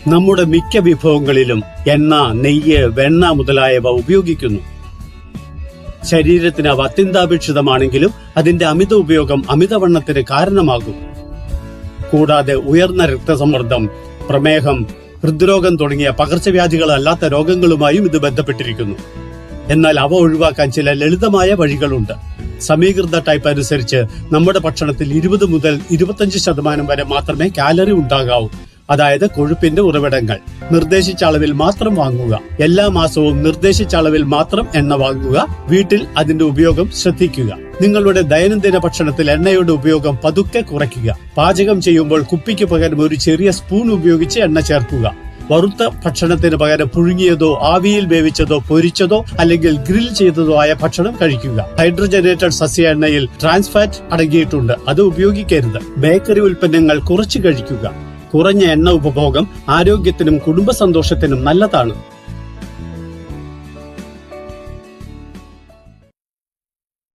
നമ്മുടെ മിക്ക വിഭവങ്ങളിലും എണ്ണ, നെയ്യ്, വെണ്ണ മുതലായവ ഉപയോഗിക്കുന്നു. ശരീരത്തിന് അവ അത്യന്താപേക്ഷിതമാണെങ്കിലും അതിന്റെ അമിത ഉപയോഗം അമിതവണ്ണത്തിന് കാരണമാകും. കൂടാതെ ഉയർന്ന രക്തസമ്മർദ്ദം, പ്രമേഹം, ഹൃദ്രോഗം തുടങ്ങിയ പകർച്ചവ്യാധികളല്ലാത്ത രോഗങ്ങളുമായും ഇത് ബന്ധപ്പെട്ടിരിക്കുന്നു. എന്നാൽ അവ ഒഴിവാക്കാൻ ചില ലളിതമായ വഴികളുണ്ട്. സമീകൃത ടൈപ്പ് അനുസരിച്ച് നമ്മുടെ ഭക്ഷണത്തിൽ 20 മുതൽ 25% വരെ മാത്രമേ കാലറി ഉണ്ടാകാവൂ. അതായത് കൊഴുപ്പിന്റെ ഉറവിടങ്ങൾ നിർദ്ദേശിച്ച അളവിൽ മാത്രം വാങ്ങുക. എല്ലാ മാസവും നിർദ്ദേശിച്ച അളവിൽ മാത്രം എണ്ണ വാങ്ങുക. വീട്ടിൽ അതിന്റെ ഉപയോഗം ശ്രദ്ധിക്കുക. നിങ്ങളുടെ ദൈനംദിന ഭക്ഷണത്തിൽ എണ്ണയുടെ ഉപയോഗം പതുക്കെ കുറയ്ക്കുക. പാചകം ചെയ്യുമ്പോൾ കുപ്പിക്ക് പകരം ഒരു ചെറിയ സ്പൂൺ ഉപയോഗിച്ച് എണ്ണ ചേർക്കുക. വറുത്ത ഭക്ഷണത്തിന് പകരം പുഴുങ്ങിയതോ ആവിയിൽ വേവിച്ചതോ പൊരിച്ചതോ അല്ലെങ്കിൽ ഗ്രിൽ ചെയ്തതോ ആയ ഭക്ഷണം കഴിക്കുക. ഹൈഡ്രജനേറ്റഡ് സസ്യ എണ്ണയിൽ ട്രാൻസ്ഫാറ്റ് അടങ്ങിയിട്ടുണ്ട്, അത് ഉപയോഗിക്കരുത്. ബേക്കറി ഉൽപ്പന്നങ്ങൾ കുറച്ച് കഴിക്കുക. കുറഞ്ഞ എണ്ണ ഉപഭോഗം ആരോഗ്യത്തിനും കുടുംബ സന്തോഷത്തിനും നല്ലതാണ്.